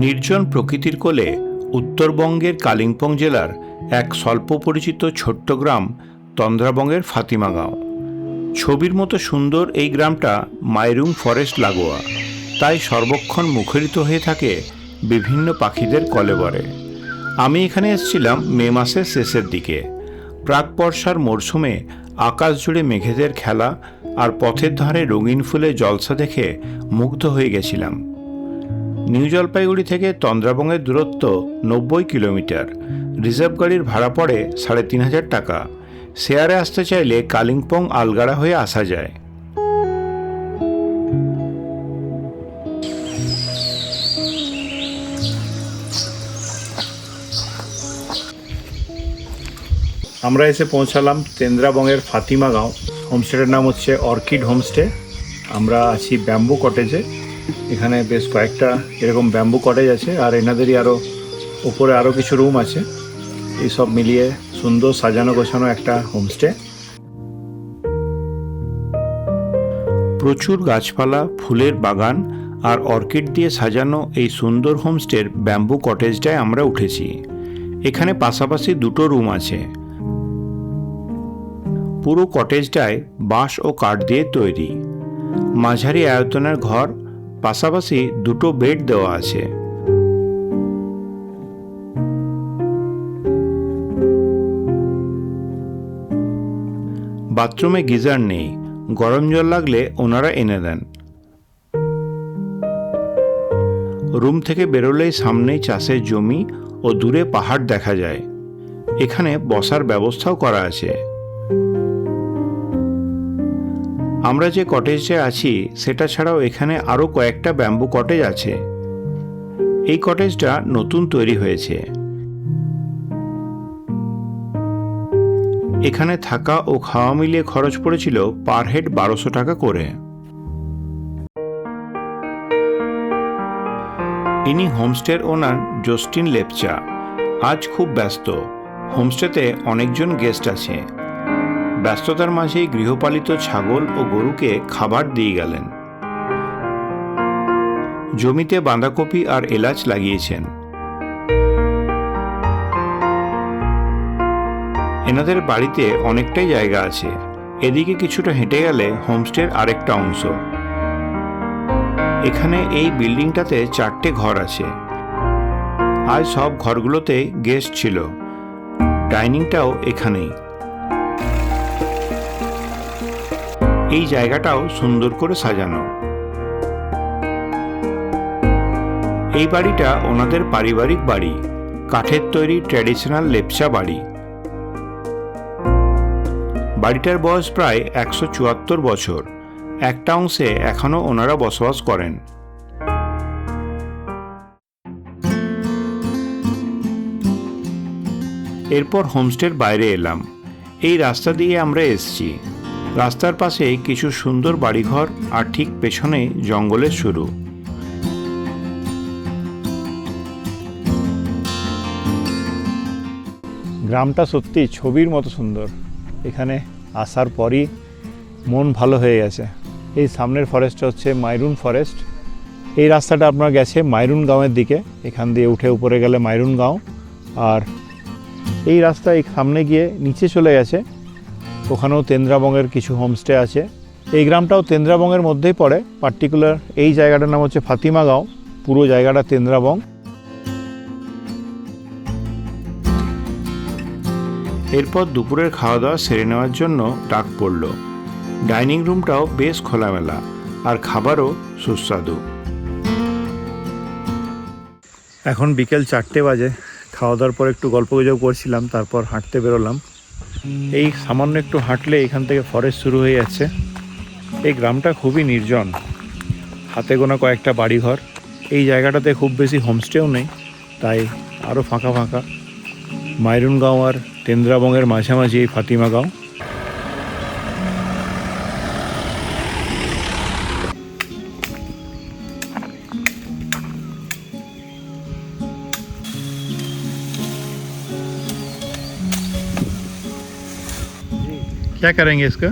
নির্জন প্রকৃতির কোলে উত্তরবঙ্গের কালিম্পং জেলার এক স্বল্প পরিচিত ছোট্ট গ্রাম তন্দ্রাবঙ্গের ফাতিমা গাঁও। ছবির মতো সুন্দর এই গ্রামটা মাইরুং ফরেস্ট লাগোয়া, তাই সর্বক্ষণ মুখরিত হয়ে থাকে বিভিন্ন পাখিদের কলেবরে। আমি এখানে এসেছিলাম মে মাসের শেষের দিকে। প্রাক বর্ষার মরশুমে আকাশ জুড়ে মেঘেদের খেলা আর পথের ধারে রঙিন ফুলে জলসা দেখে মুগ্ধ হয়ে গেছিলাম। নিউ জলপাইগুড়ি থেকে তন্দ্রাবঙ্গের দূরত্ব 90 কিলোমিটার। রিজার্ভ গাড়ির ভাড়া পড়ে 3,500 টাকা। শেয়ারে আসতে চাইলে কালিম্পং আলগাড়া হয়ে আসা যায়। আমরা এসে পৌঁছালাম তেন্দ্রাবঙ্গের ফাতিমা গাঁও। হোমস্টের নাম হচ্ছে অর্কিড হোমস্টে। আমরা আছি ব্যাম্বু কটেজে। এখানে বেশ কয়েকটা এরকম ব্যাম্বু কটেজ আছে, আর এনাদেরই উপরে আরও কিছু রুম আছে। এই সব মিলিয়ে সুন্দর সাজানো গোছানো একটা হোমস্টে। প্রচুর গাছপালা, ফুলের বাগান আর অর্কিড দিয়ে সাজানো এই সুন্দর হোমস্টের ব্যাম্বু কটেজটায় আমরা উঠেছি। এখানে পাশাপাশি 2টো রুম আছে। পুরো কটেজটায় বাঁশ ও কাঠ দিয়ে তৈরি। মাঝারি আয়তনের ঘর, পাশাপাশি 2টো বেড দেওয়া আছে। বাথরুমে গিজার নেই, গরম জল লাগলে ওনারা এনে দেন। রুম থেকে বেরোলেই সামনেই চাষের জমি ও দূরে পাহাড় দেখা যায়। এখানে বসার ব্যবস্থাও করা আছে। আমরা যে কটেজে আছি সেটা ছাড়াও এখানে আরও কয়েকটা ব্যাম্বু কটেজ আছে। এই কটেজটা নতুন তৈরি হয়েছে। এখানে থাকা ও খাওয়া মিলিয়ে খরচ পড়েছিল পার হেড 1200 টাকা করে। ইনি হোমস্টের ওনার জস্টিন লেপচা। আজ খুব ব্যস্ত। হোমস্টেতে অনেকজন গেস্ট আছে। ব্যস্ততার মাঝেই গৃহপালিত ছাগল ও গরুকে খাবার দিয়ে গেলেন। জমিতে বাঁধাকপি আর এলাচ লাগিয়েছেন। এনাদের বাড়িতে অনেকটাই জায়গা আছে। এদিকে কিছুটা হেঁটে গেলে হোমস্টের আরেকটা অংশ। এখানে এই বিল্ডিংটাতে 4টে ঘর আছে। আজ সব ঘরগুলোতে গেস্ট ছিল। ডাইনিংটাও এখানেই। এই জায়গাটাও সুন্দর করে সাজানো। এই বাড়িটা ওনাদের পারিবারিক বাড়ি। কাঠের তৈরি ট্র্যাডিশনাল লেপচা বাড়ি। বাড়িটার বয়স প্রায় 174 বছর। একটা অংশে এখনও ওনারা বসবাস করেন। এরপর হোমস্টের বাইরে এলাম। এই রাস্তা দিয়ে আমরা এসেছি। রাস্তার পাশে কিছু সুন্দর বাড়িঘর আর ঠিক পেছনে জঙ্গলের শুরু। গ্রামটা সত্যি ছবির মতো সুন্দর। এখানে আসার পরই মন ভালো হয়ে গেছে। এই সামনের ফরেস্টটা হচ্ছে মাইরুন ফরেস্ট। এই রাস্তাটা আপনার গেছে মাইরুন গাঁওয়ের দিকে। এখান দিয়ে উঠে উপরে গেলে মাইরুন গাঁও। আর এই রাস্তা এই সামনে গিয়ে নিচে চলে গেছে। ওখানেও তেন্দ্রাবঙ্গের কিছু হোমস্টে আছে। এই গ্রামটাও তেন্দ্রাবঙ্গের মধ্যেই পড়ে। পার্টিকুলার এই জায়গাটার নাম হচ্ছে ফাতিমা গাঁও। পুরো জায়গাটা তেন্দ্রাবং। এরপর দুপুরের খাওয়া দাওয়া সেরে নেওয়ার জন্য ডাক পড়ল। ডাইনিং রুমটাও বেশ খোলামেলা আর খাবারও সুস্বাদু। এখন বিকেল 4টে বাজে। খাওয়া দাওয়ার পর একটু গল্পগুজব করছিলাম, তারপর হাঁটতে বেরোলাম। এই সামান্য একটু হাঁটলে এখান থেকে ফরেস্ট শুরু হয়ে যাচ্ছে। এই গ্রামটা খুবই নির্জন। হাতে গোনা কয়েকটা বাড়িঘর। এই জায়গাটাতে খুব বেশি হোমস্টেও নেই, তাই আরও ফাঁকা ফাঁকা। মাইরুন গাঁও আর তেন্দ্রাবঙ্গের মাঝামাঝি এই ফাতিমা গাঁও। क्या करेंगे इसका?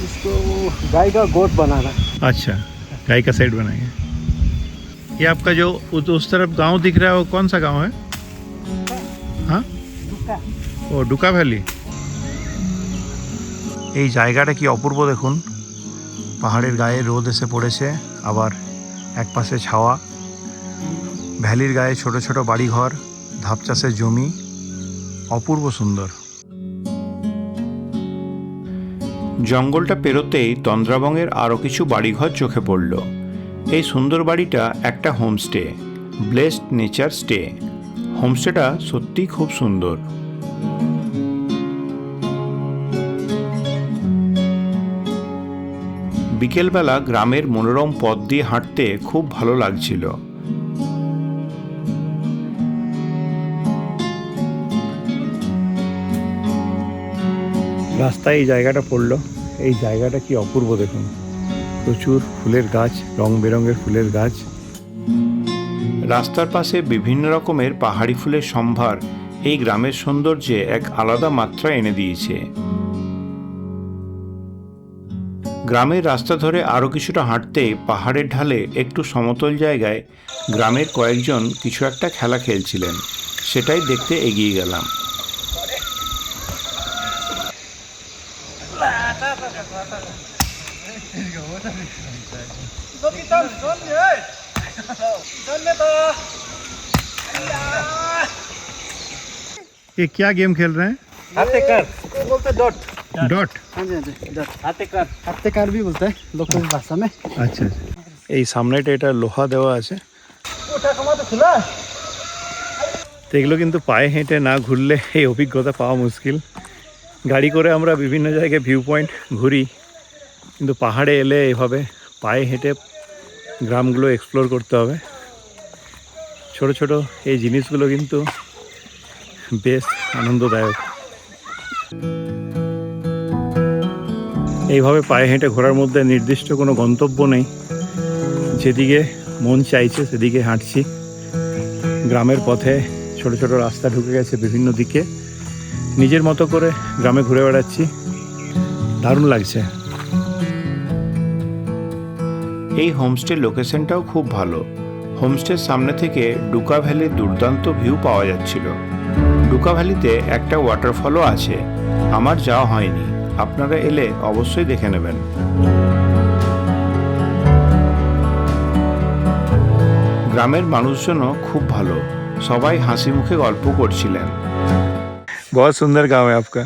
इसको गाय का गोट बनाना। अच्छा, गाय का सेट बनाएंगे। ये आपका जो उस तरफ गांव दिख रहा है वो कौन सा गांव है? हाँ, ও ডুকা ভ্যালি। এই জায়গাটা কি অপূর্ব দেখুন, পাহাড়ের গায়ে রোদ এসে পড়েছে, আবার একপাশে ছাওয়া, ভ্যালির গায়ে ছোট ছোট বাড়িঘর, ধাপ চাষের জমি, অপূর্ব সুন্দর। জঙ্গলটা পেরোতেই তন্দ্রাবঙ্গের আরও কিছু বাড়িঘর চোখে পড়ল। এই সুন্দর বাড়িটা একটা হোমস্টে, ব্লেসড নেচার স্টে। হোমস্টেটা সত্যিই খুব সুন্দর। বিকেলবেলা গ্রামের মনোরম পথ দিয়ে হাঁটতে খুব ভালো লাগছিল। রাস্তায় এই জায়গাটা পড়লো। এই জায়গাটা কি অপূর্ব দেখুন, প্রচুর ফুলের গাছ, রং বেরঙের ফুলের গাছ। রাস্তার পাশে বিভিন্ন রকমের পাহাড়ি ফুলের সম্ভার এই গ্রামের সৌন্দর্যে এক আলাদা মাত্রা এনে দিয়েছে। গ্রামের রাস্তা ধরে আরও কিছুটা হাঁটতে পাহাড়ের ঢালে একটু সমতল জায়গায় গ্রামের কয়েকজন কিছু একটা খেলা খেলছিলেন, সেটাই দেখতে এগিয়ে গেলাম। ये क्या गेम खेल रहे हैं? हाथे कर बोलते हैं डॉट। डॉट? हाँ जी डॉट। हाथे कर भी बोलते हैं लोकल भाषा में। আচ্ছা, এই সামনেটা এটা লোহা দেওয়া আছে। ওটা কমাতে খুলা। তো এগুলো কিন্তু পায়ে হেঁটে না ঘুরলে এই অভিজ্ঞতা পাওয়া মুশকিল। গাড়ি করে আমরা বিভিন্ন জায়গায় ভিউ পয়েন্ট ঘুরি, কিন্তু পাহাড়ে এলে এভাবে পায়ে হেঁটে গ্রামগুলো এক্সপ্লোর করতে হবে। ছোট ছোট এই জিনিসগুলো কিন্তু বেশ আনন্দদায়ক। এইভাবে পায়ে হেঁটে ঘোরার মধ্যে নির্দিষ্ট কোনো গন্তব্য নেই, যেদিকে মন চাইছে সেদিকে হাঁটছি। গ্রামের পথে ছোট ছোট রাস্তা ঢুকে গেছে বিভিন্ন দিকে, নিজের মতো করে গ্রামে ঘুরে বেড়াচ্ছি, দারুণ লাগছে। এই হোমস্টের লোকেশনটাও খুব ভালো। হোমস্টের সামনে থেকে ডুকা ভ্যালির দুর্দান্ত ভিউ পাওয়া যাচ্ছিল। ডুকা ভ্যালিতে একটা ওয়াটারফলও আছে, আমার যাওয়া হয়নি, আপনারা এলে অবশ্যই দেখে নেবেন। গ্রামের মানুষজনও খুব ভালো, সবাই হাসি মুখে গল্প করছিলেন। बहुत सुंदर गांव है आपका।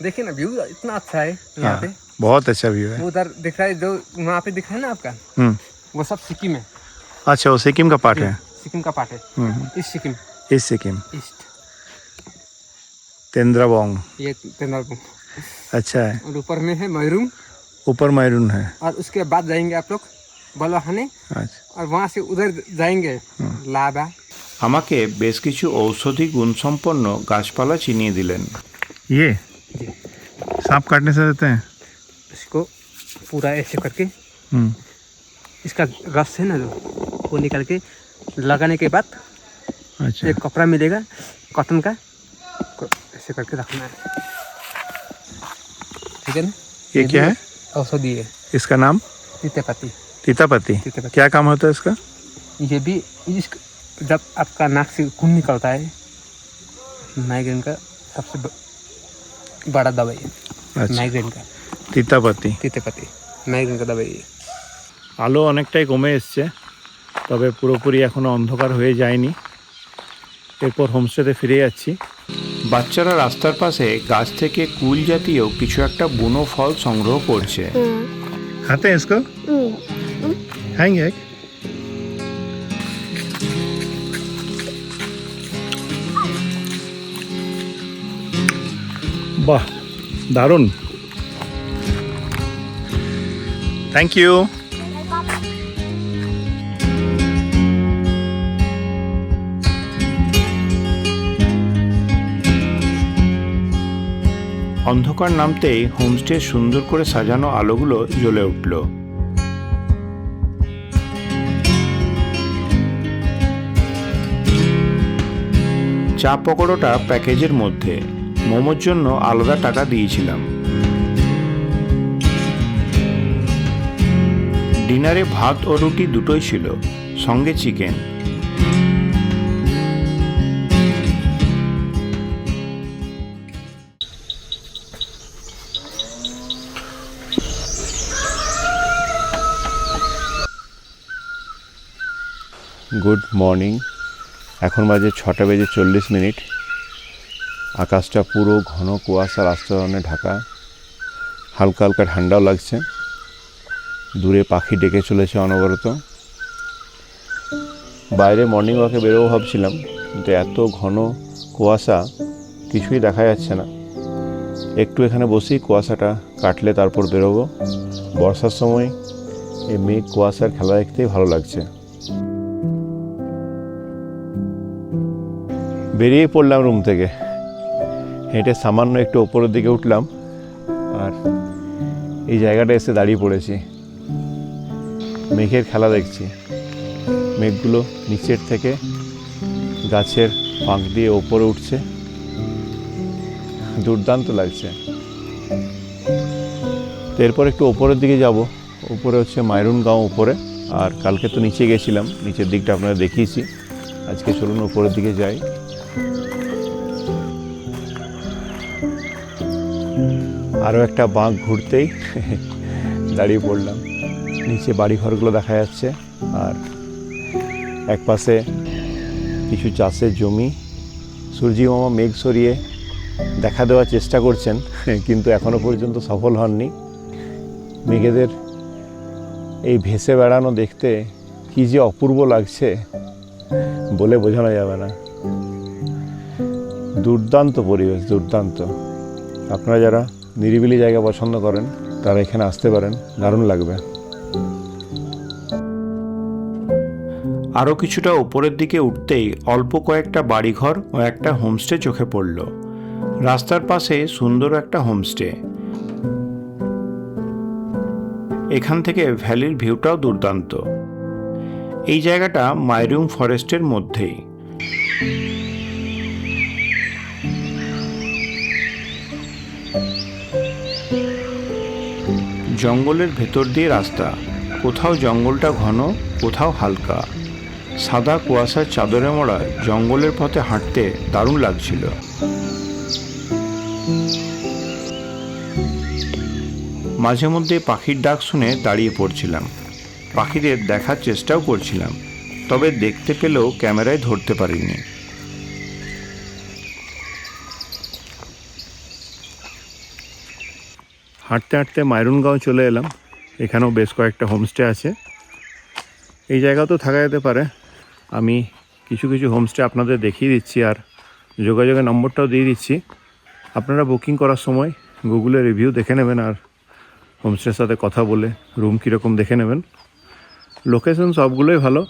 देखिए ना व्यू इतना अच्छा है यहाँ पे। बहुत अच्छा व्यू है। वो उधर दिख रहा है, जो वहाँ पे दिख रहा है ना आपका, वो सब सिक्किम है। अच्छा, वो सिक्किम का पार्ट है। सिक्किम का पार्ट है। East Sikkim. East Sikkim, east Tendrabong. ये तेंद्राबोंग अच्छा है। और ऊपर में है मैरूंग। ऊपर मैरून है। और उसके बाद जाएंगे आप लोग बलवाहाने, अच्छा, और वहाँ से उधर जाएंगे लाबा। আমাকে বেশ কিছু ঔষধি গুণসম্পন্ন গাছপালা চিনিয়ে দিলেন। ये सांप काटने से रहते हैं? इसको पूरा ऐसे करके इसका रस है ना जो, वो निकाल के लगाने के बाद अच्छा, एक कपड़ा मिलेगा कॉटन का, ऐसे करके रखना है, ठीक है ना। ये क्या है? औषधि है, इसका नाम? तीतेपत्ती। तीतापत्ती। तीतेपत्ती। क्या काम होता है इसका? ये भी जब आपका नाक से खून निकलता है, माइग्रेन का सबसे बड़ा दवाई है। अच्छा, माइग्रेन का तीतापत्ती। तीतेपत्ती माइग्रेन का दवाई है। আলো অনেকটাই কমে এসছে, তবে পুরোপুরি এখনও অন্ধকার হয়ে যায়নি। এরপর হোমস্টেতে ফিরে যাচ্ছি। বাচ্চারা রাস্তার পাশে গাছ থেকে কুল জাতীয় কিছু একটা বুনো ফল সংগ্রহ করছে। খাতে এসকো? খাएंगे? বাহ, দারুণ, থ্যাংক ইউ। অন্ধকার নামতেই হোমস্টে সুন্দর করে সাজানো আলোগুলো জ্বলে উঠল। চা পকোড়াটা প্যাকেজের মধ্যে, মোমোর জন্য আলাদা টাকা দিয়েছিলাম। ডিনারে ভাত ও রুটি দুটোই ছিল, সঙ্গে চিকেন। Good morning. এখন বাজে 6:40। আকাশটা পুরো ঘন কুয়াশার আস্তরণে ঢাকা, হালকা হালকা ঠান্ডাও লাগছে। দূরে পাখি ডেকে চলেছে অনবরত। বাইরে মর্নিং ওয়াকে বেরোবো ভাবছিলাম, কিন্তু এত ঘন কুয়াশা কিছুই দেখা যাচ্ছে না। একটু এখানে বসি, কুয়াশাটা কাটলে তারপর বেরোবো। বর্ষার সময় এই মেঘ কুয়াশার খেলা দেখতেই ভালো লাগছে। বেরিয়ে পড়লাম রুম থেকে, হেঁটে সামান্য একটু ওপরের দিকে উঠলাম, আর এই জায়গাটা এসে দাঁড়িয়ে পড়েছি। মেঘের খেলা দেখছি। মেঘগুলো নিচের থেকে গাছের ফাঁক দিয়ে ওপরে উঠছে, দুর্দান্ত লাগছে। এরপর একটু ওপরের দিকে যাব। উপরে হচ্ছে মাইরুন গাঁও উপরে, আর কালকে তো নিচে গেছিলাম, নিচের দিকটা আপনারা দেখিয়েছি। আজকে চলুন উপরের দিকে যাই। আরও একটা বাঁক ঘুরতেই দাঁড়িয়ে পড়লাম। নিচে বাড়িঘরগুলো দেখা যাচ্ছে, আর এক পাশে কিছু চাষের জমি। সূর্যি মামা মেঘ সরিয়ে দেখা দেওয়ার চেষ্টা করছেন, কিন্তু এখনো পর্যন্ত সফল হননি। মেঘেদের এই ভেসে বেড়ানো দেখতে কি যে অপূর্ব লাগছে বলে বোঝানো যাবে না। দুর্দান্ত পরিবেশ, দুর্দান্ত। আপনারা যারা নিরিবিলি জায়গা পছন্দ করেন তারা এখানে আসতে পারেন, দারুণ লাগবে। আরও কিছুটা উপরের দিকে উঠতেই অল্প কয়েকটা বাড়িঘর ও একটা হোমস্টে চোখে পড়ল। রাস্তার পাশে সুন্দর একটা হোমস্টে। এখান থেকে ভ্যালির ভিউটাও দুর্দান্ত। এই জায়গাটা মাইরুং ফরেস্টের মধ্যেই। জঙ্গলের ভেতর দিয়ে রাস্তা, কোথাও জঙ্গলটা ঘন, কোথাও হালকা। সাদা কুয়াশার চাদরে মোড়া জঙ্গলের পথে হাঁটতে দারুণ লাগছিল। মাঝে মধ্যে পাখির ডাক শুনে দাঁড়িয়ে পড়ছিলাম। পাখিদের দেখার চেষ্টাও করছিলাম, তবে দেখতে পেলেও ক্যামেরায় ধরতে পারিনি। হাঁটতে হাঁটতে মাইরুন গাঁও চলে এলাম। এখানেও বেশ কয়েকটা হোমস্টে আছে। এই জায়গাতেও থাকা যেতে পারে। আমি কিছু কিছু হোমস্টে আপনাদের দেখিয়ে দিচ্ছি, আর যোগাযোগের নম্বরটাও দিয়ে দিচ্ছি। আপনারা বুকিং করার সময় গুগলে রিভিউ দেখে নেবেন, আর হোমস্টের সাথে কথা বলে রুম কীরকম দেখে নেবেন। লোকেশন সবগুলোই ভালো।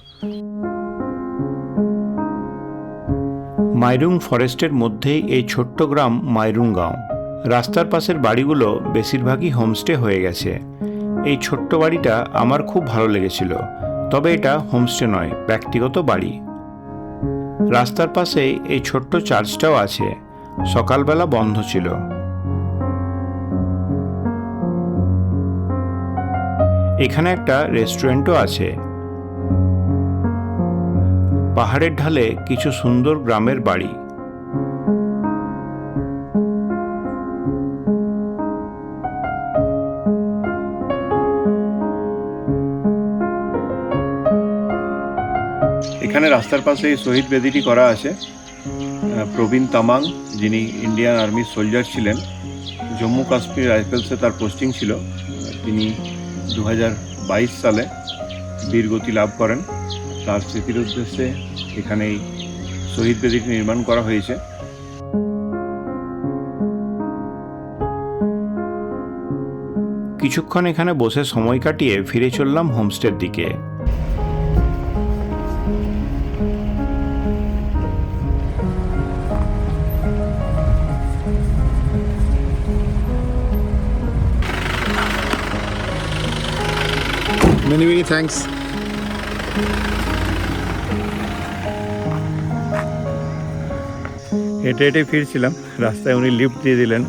মাইরুং ফরেস্টের মধ্যেই এই ছোট্ট গ্রাম মাইরুং গাঁও। রাস্তার পাশের বাড়িগুলো বেশিরভাগই হোমস্টে হয়ে গেছে। এই ছোট্ট বাড়িটা আমার খুব ভালো লেগেছিল, তবে এটা হোমস্টে নয়, ব্যক্তিগত বাড়ি। রাস্তার পাশেই এই ছোট্ট চার্চটাও আছে। সকালবেলা বন্ধ ছিল। এখানে একটা রেস্টুরেন্টও আছে। পাহাড়ের ঢালে কিছু সুন্দর গ্রামের বাড়ি। এখানে রাস্তার পাশে এই শহীদ বেদিটি করা আছে। প্রবীণ তামাং, যিনি ইন্ডিয়ান আর্মির সোলজার ছিলেন, জম্মু কাশ্মীর রাইফেলসে তার পোস্টিং ছিল। তিনি 2022 সালে বীরগতি লাভ করেন। তার স্মৃতির উদ্দেশ্যে এখানে এই শহীদ বেদিটি নির্মাণ করা হয়েছে। কিছুক্ষণ এখানে বসে সময় কাটিয়ে ফিরে চললাম হোমস্টের দিকে। Many thanks. হেঁটে হেঁটে ফিরছিলাম, রাস্তায় উনি লিফট দিয়ে দিলেন।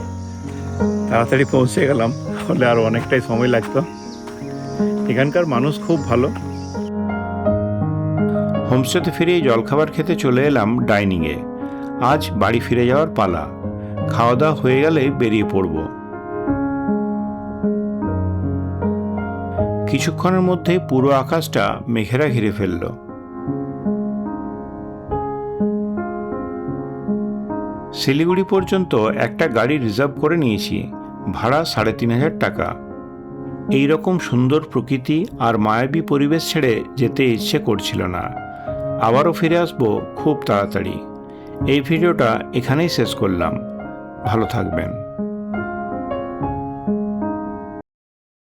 তাড়াতাড়ি পৌঁছে গেলাম, হলে আর অনেকটাই সময় লাগতো। এখানকার মানুষ খুব ভালো। হোমস্টেতে ফিরেই জলখাবার খেতে চলে এলাম ডাইনিংয়ে। আজ বাড়ি ফিরে যাওয়ার পালা। খাওয়া দাওয়া হয়ে গেলে বেরিয়ে পড়ব। কিছুক্ষণের মধ্যে পুরো আকাশটা মেঘেরা ঘিরে ফেলল। শিলিগুড়ি পর্যন্ত একটা গাড়ি রিজার্ভ করে নিয়েছি, ভাড়া ৩,৫০০ টাকা। এই রকম সুন্দর প্রকৃতি আর মায়াবী পরিবেশ ছেড়ে যেতে ইচ্ছে করছিল না। আবারও ফিরে আসবো খুব তাড়াতাড়ি। এই ভিডিওটা এখানেই শেষ করলাম। ভালো থাকবেন।